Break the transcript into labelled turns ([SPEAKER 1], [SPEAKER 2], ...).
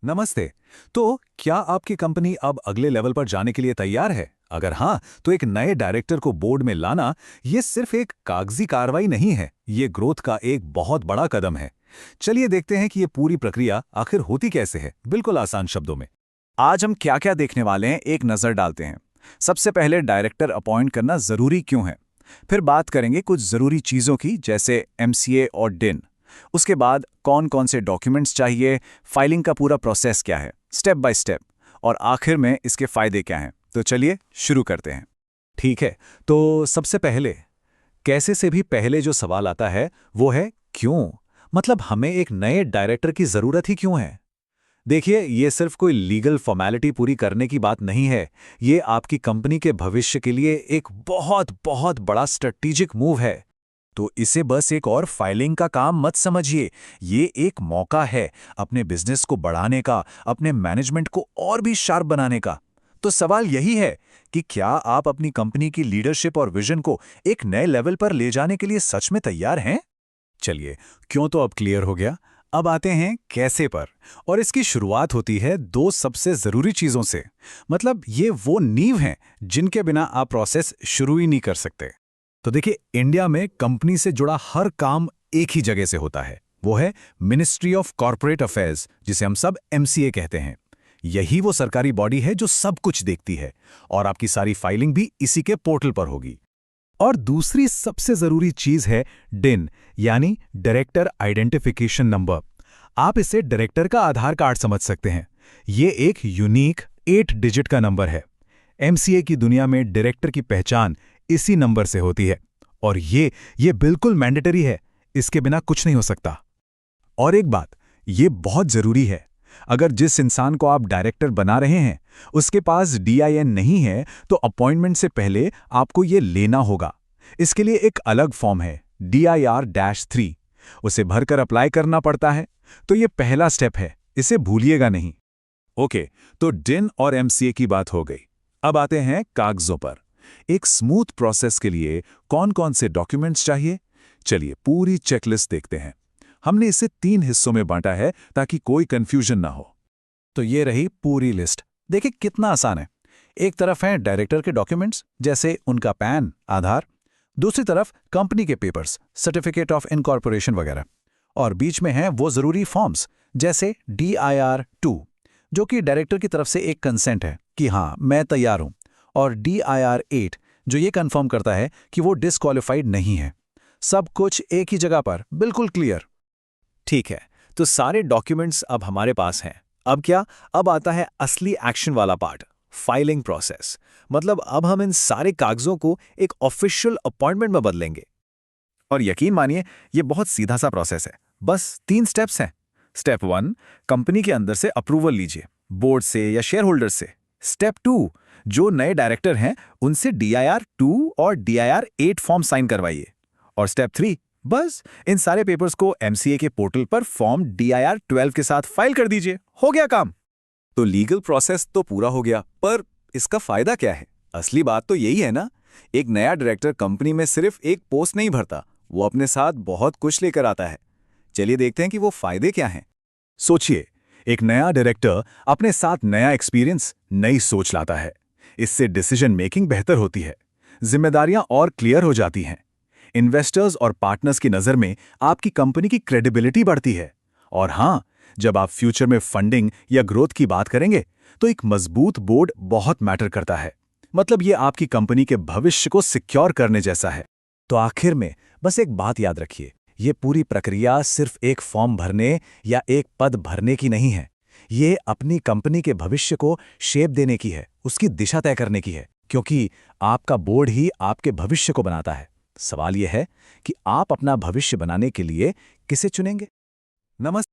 [SPEAKER 1] नमस्ते। तो क्या आपकी कंपनी अब अगले लेवल पर जाने के लिए तैयार है? अगर हाँ, तो एक नए डायरेक्टर को बोर्ड में लाना ये सिर्फ एक कागजी कार्रवाई नहीं है, ये ग्रोथ का एक बहुत बड़ा कदम है। चलिए देखते हैं कि ये पूरी प्रक्रिया आखिर होती कैसे है, बिल्कुल आसान शब्दों में।
[SPEAKER 2] आज हम क्या क्या देखने वाले हैं एक नज़र डालते हैं। सबसे पहले डायरेक्टर अपॉइंट करना ज़रूरी क्यों है। फिर बात करेंगे कुछ ज़रूरी चीज़ों की जैसे एमसीए और डिन। उसके बाद कौन कौन से डॉक्यूमेंट्स चाहिए, फाइलिंग का पूरा प्रोसेस क्या है स्टेप बाय स्टेप, और आखिर में इसके फ़ायदे क्या हैं। तो चलिए शुरू करते हैं।
[SPEAKER 1] ठीक है, तो सबसे पहले कैसे से भी पहले जो सवाल आता है वो है क्यों? मतलब हमें एक नए डायरेक्टर की जरूरत ही क्यों है? देखिए, ये सिर्फ कोई लीगल फॉर्मेलिटी पूरी करने की बात नहीं है। ये आपकी कंपनी के भविष्य के लिए एक बहुत बहुत बड़ा स्ट्रेटेजिक मूव है। तो इसे बस एक और फाइलिंग का काम मत समझिए। ये एक मौका है अपने बिजनेस को बढ़ाने का, अपने मैनेजमेंट को और भी शार्प बनाने का। तो सवाल यही है कि क्या आप अपनी कंपनी की लीडरशिप और विजन को एक नए लेवल पर ले जाने के लिए सच में तैयार हैं? चलिए, क्यों तो अब क्लियर हो गया। अब आते हैं कैसे पर। और इसकी शुरुआत होती है दो सबसे जरूरी चीजों से। मतलब ये वो नींव हैं जिनके बिना आप प्रोसेस शुरू ही नहीं कर सकते। तो देखिए, इंडिया में कंपनी से जुड़ा हर काम एक ही जगह से होता है। वो है मिनिस्ट्री ऑफ कॉर्पोरेट अफेयर्स, जिसे हम सब एमसीए कहते हैं। यही वो सरकारी बॉडी है जो सब कुछ देखती है, और आपकी सारी फाइलिंग भी इसी के पोर्टल पर होगी। और दूसरी सबसे जरूरी चीज है डिन, यानी डायरेक्टर आइडेंटिफिकेशन नंबर। आप इसे डायरेक्टर का आधार कार्ड समझ सकते हैं। ये एक यूनिक 8 डिजिट का नंबर है। एमसीए की दुनिया में डायरेक्टर की पहचान इसी नंबर से होती है। और ये बिल्कुल मैंडेटरी है, इसके बिना कुछ नहीं हो सकता। और एक बात, ये बहुत जरूरी है। अगर जिस इंसान को आप डायरेक्टर बना रहे हैं उसके पास डीआईएन नहीं है, तो अपॉइंटमेंट से पहले आपको ये लेना होगा। इसके लिए एक अलग फॉर्म है, DIR-3। उसे भरकर अप्लाई करना पड़ता है। तो ये पहला स्टेप है, इसे भूलिएगा नहीं। ओके, तो डिन और एमसीए की बात हो गई। अब आते हैं कागजों पर। एक स्मूथ प्रोसेस के लिए कौन कौन से डॉक्यूमेंट्स चाहिए? चलिए पूरी चेकलिस्ट देखते हैं। हमने इसे 3 हिस्सों में बांटा है ताकि कोई कंफ्यूजन ना हो। तो ये रही पूरी लिस्ट। देखिए कितना आसान है। एक तरफ हैं डायरेक्टर के डॉक्यूमेंट्स, जैसे उनका पैन, आधार। दूसरी तरफ कंपनी के पेपर्स, सर्टिफिकेट ऑफ इनकॉर्पोरेशन वगैरह। और बीच में हैं वो जरूरी फॉर्म्स, जैसे DIR-2, जो कि डायरेक्टर की तरफ से एक कंसेंट है कि हाँ मैं तैयार हूं। और DIR-8, जो ये कंफर्म करता है कि वो डिसक्वालिफाइड नहीं है। सब कुछ एक ही जगह पर, बिल्कुल क्लियर।
[SPEAKER 2] ठीक है, तो सारे डॉक्यूमेंट्स अब हमारे पास हैं। अब क्या? अब आता है असली एक्शन वाला पार्ट, फाइलिंग प्रोसेस। मतलब अब हम इन सारे कागजों को एक ऑफिशियल अपॉइंटमेंट में बदलेंगे। और यकीन मानिए, ये बहुत सीधा सा प्रोसेस है। बस 3 स्टेप्स हैं। स्टेप 1, कंपनी के अंदर से अप्रूवल लीजिए, बोर्ड से या शेयर होल्डर से। स्टेप 2, जो नए डायरेक्टर हैं उनसे DIR-2 और DIR-8 फॉर्म साइन करवाइए। और स्टेप 3, बस इन सारे पेपर्स को एमसीए के पोर्टल पर फॉर्म DIR-12 के साथ फाइल कर दीजिए। हो गया काम।
[SPEAKER 1] तो लीगल प्रोसेस तो पूरा हो गया, पर इसका फायदा क्या है? असली बात तो यही है ना। एक नया डायरेक्टर कंपनी में सिर्फ एक पोस्ट नहीं भरता, वो अपने साथ बहुत कुछ लेकर आता है। चलिए देखते हैं कि वो फायदे क्या हैं। सोचिए, एक नया डायरेक्टर अपने साथ नया एक्सपीरियंस, नई सोच लाता है। इससे डिसीजन मेकिंग बेहतर होती है, जिम्मेदारियां और क्लियर हो जाती हैं। इन्वेस्टर्स और पार्टनर्स की नज़र में आपकी कंपनी की क्रेडिबिलिटी बढ़ती है। और हाँ, जब आप फ्यूचर में फंडिंग या ग्रोथ की बात करेंगे तो एक मजबूत बोर्ड बहुत मैटर करता है। मतलब ये आपकी कंपनी के भविष्य को सिक्योर करने जैसा है। तो आखिर में बस एक बात याद रखिए, ये पूरी प्रक्रिया सिर्फ एक फॉर्म भरने या एक पद भरने की नहीं है। ये अपनी कंपनी के भविष्य को शेप देने की है, उसकी दिशा तय करने की है। क्योंकि आपका बोर्ड ही आपके भविष्य को बनाता है। सवाल यह है कि आप अपना भविष्य बनाने के लिए किसे चुनेंगे? नमस्ते।